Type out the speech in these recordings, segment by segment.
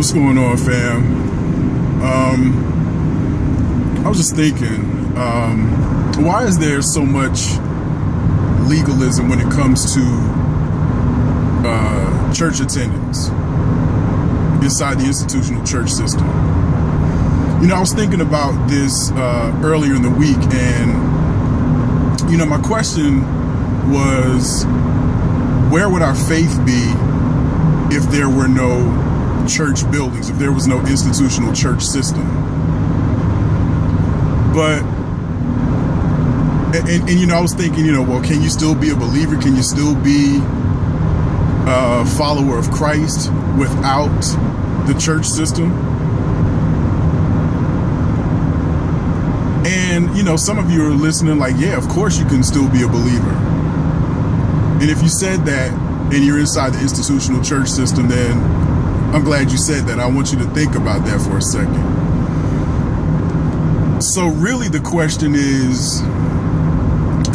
What's going on, fam? I was just thinking, why is there so much legalism when it comes to church attendance inside the institutional church system? You know, I was thinking about this earlier in the week, and, you know, my question was, where would our faith be if there were no church buildings, if there was no institutional church system? But, and you know, I was thinking, you know, well, can you still be a believer? Can you still be a follower of Christ without the church system? And, you know, some of you are listening like, yeah, of course you can still be a believer. And if you said that and you're inside the institutional church system, then I'm glad you said that. I want you to think about that for a second. So really the question is,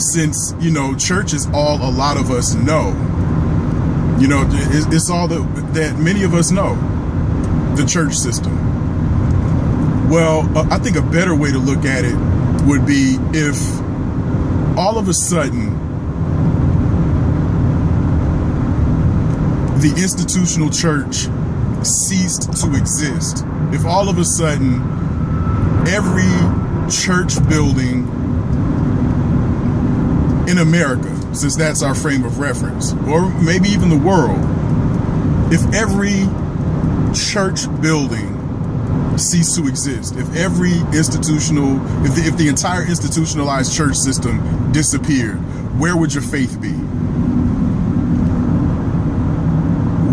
since, you know, church is all a lot of us know, you know, it's all that many of us know, the church system. Well, I think a better way to look at it would be if all of a sudden the institutional church ceased to exist. If all of a sudden every church building in America, since that's our frame of reference, or maybe even the world, if every church building ceased to exist, if every institutional, if the entire institutionalized church system disappeared, where would your faith be?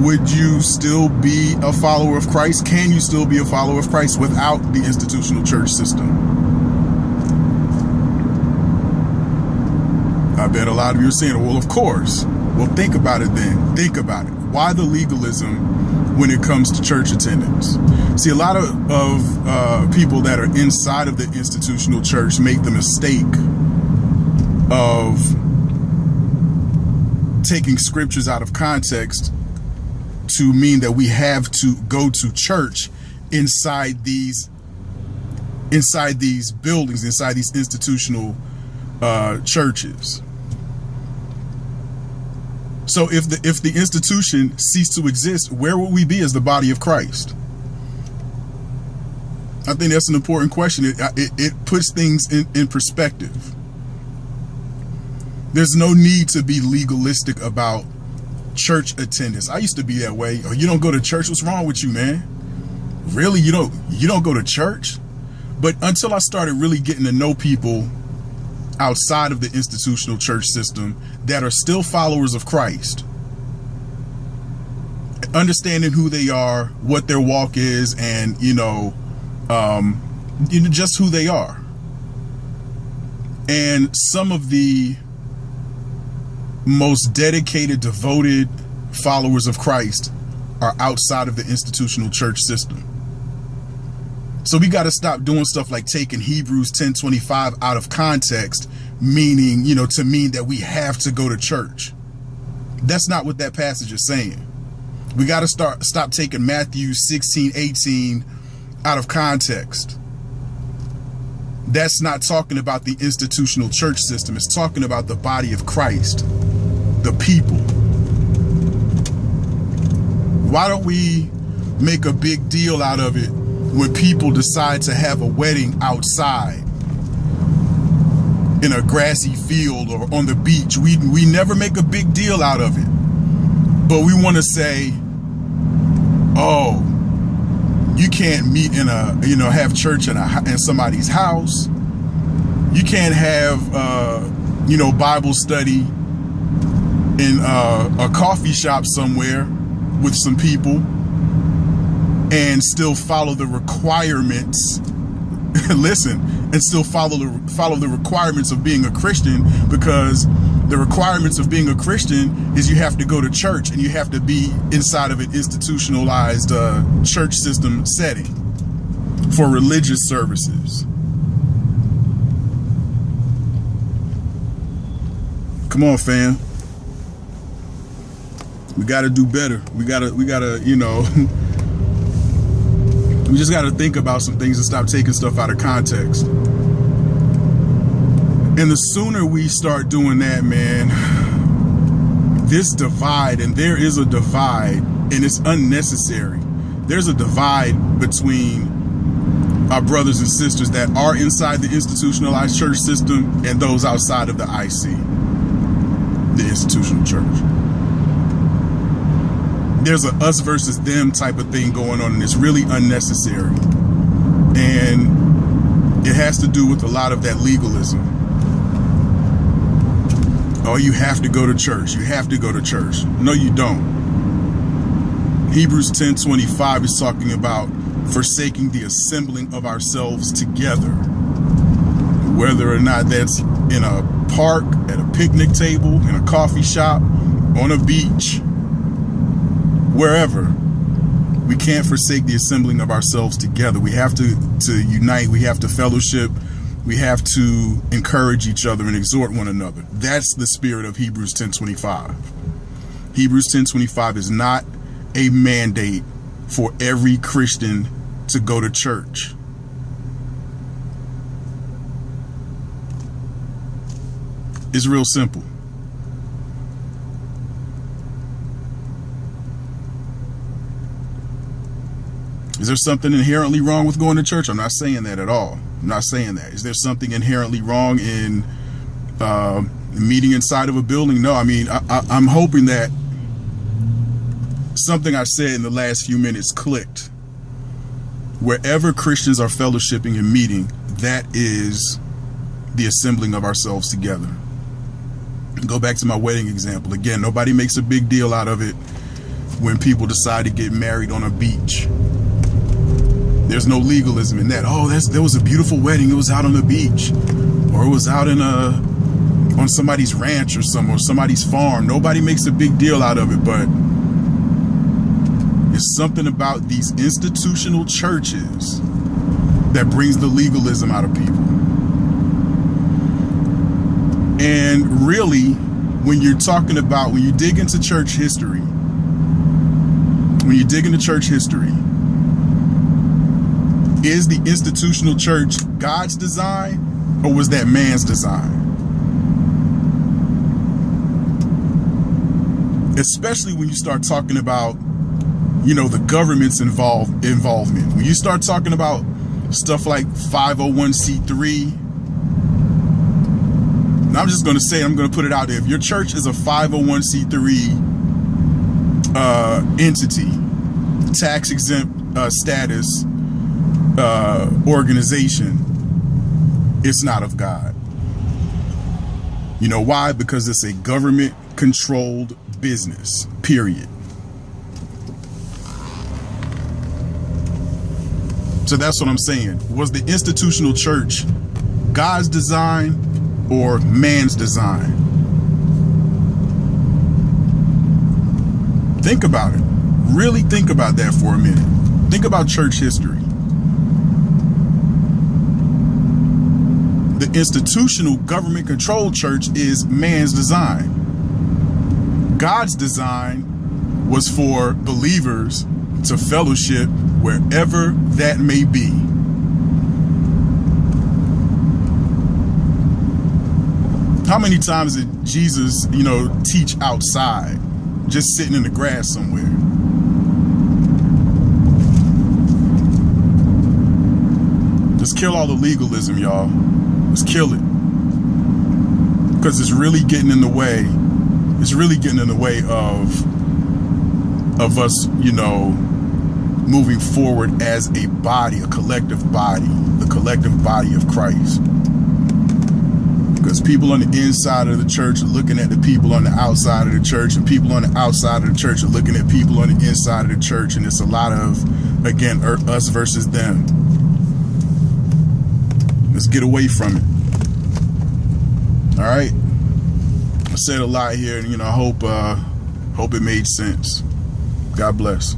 Would you still be a follower of Christ? Can you still be a follower of Christ without the institutional church system? I bet a lot of you are saying, well, of course. Well, think about it then. Think about it. Why the legalism when it comes to church attendance? See, a lot of people that are inside of the institutional church make the mistake of taking scriptures out of context to mean that we have to go to church inside these buildings, inside these institutional churches. So if the institution ceased to exist, where would we be as the body of Christ? I think that's an important question. It puts things in perspective. There's no need to be legalistic about church attendance. I used to be that way. Oh, you don't go to church? What's wrong with you, man? Really? You don't go to church? But until I started really getting to know people outside of the institutional church system that are still followers of Christ, understanding who they are, what their walk is, and just who they are. And some of the most dedicated, devoted followers of Christ are outside of the institutional church system. So we got to stop doing stuff like taking Hebrews 10:25 out of context, meaning, to mean that we have to go to church. That's not what that passage is saying. We got to stop taking Matthew 16:18 out of context. That's not talking about the institutional church system. It's talking about the body of Christ, the people. Why don't we make a big deal out of it when people decide to have a wedding outside in a grassy field or on the beach? We never make a big deal out of it, but we want to say, oh, you can't meet in have church in somebody's house. You can't have Bible study in a coffee shop somewhere with some people and still follow the requirements. Listen, and still follow the requirements of being a Christian, because the requirements of being a Christian is you have to go to church and you have to be inside of an institutionalized church system setting for religious services. Come on, fam. We got to do better. We got to, We just got to think about some things and stop taking stuff out of context. And the sooner we start doing that, man, this divide, and there is a divide, and it's unnecessary. There's a divide between our brothers and sisters that are inside the institutionalized church system and those outside of the IC, the institutional church. There's a us versus them type of thing going on, and it's really unnecessary. And it has to do with a lot of that legalism. Oh, you have to go to church. You have to go to church. No, you don't. Hebrews 10:25 is talking about forsaking the assembling of ourselves together. Whether or not that's in a park, at a picnic table, in a coffee shop, on a beach, wherever, we can't forsake the assembling of ourselves together. We have to unite. We have to fellowship. We have to encourage each other and exhort one another. That's the spirit of Hebrews 10:25. Hebrews 10:25 is not a mandate for every Christian to go to church. It's real simple. Is there something inherently wrong with going to church? I'm not saying that at all. I'm not saying that. Is there something inherently wrong in meeting inside of a building? No, I mean, I'm hoping that something I said in the last few minutes clicked. Wherever Christians are fellowshipping and meeting, that is the assembling of ourselves together. Go back to my wedding example. Again, nobody makes a big deal out of it when people decide to get married on a beach. There's no legalism in that. Oh, there was a beautiful wedding. It was out on the beach, or it was out on somebody's ranch or somebody's farm. Nobody makes a big deal out of it, but it's something about these institutional churches that brings the legalism out of people. And really, when you dig into church history, is the institutional church God's design, or was that man's design? Especially when you start talking about, the government's involvement. When you start talking about stuff like 501c3, and I'm just going to say, I'm going to put it out there. If your church is a 501c3 entity, tax exempt status organization, it's not of God. You know why? Because it's a government controlled business, period. So that's what I'm saying. Was the institutional church God's design or man's design? Think about it. Really think about that for a minute. Think about church history. The institutional government-controlled church is man's design. God's design was for believers to fellowship wherever that may be. How many times did Jesus, teach outside, just sitting in the grass somewhere? Let's kill all the legalism, y'all. Let's kill it. Because it's really getting in the way. It's really getting in the way of us, moving forward as a body, a collective body, the collective body of Christ. Because people on the inside of the church are looking at the people on the outside of the church, and people on the outside of the church are looking at people on the inside of the church, and it's a lot of, again, us versus them. Let's get away from it. All right. I said a lot here, and I hope it made sense. God bless.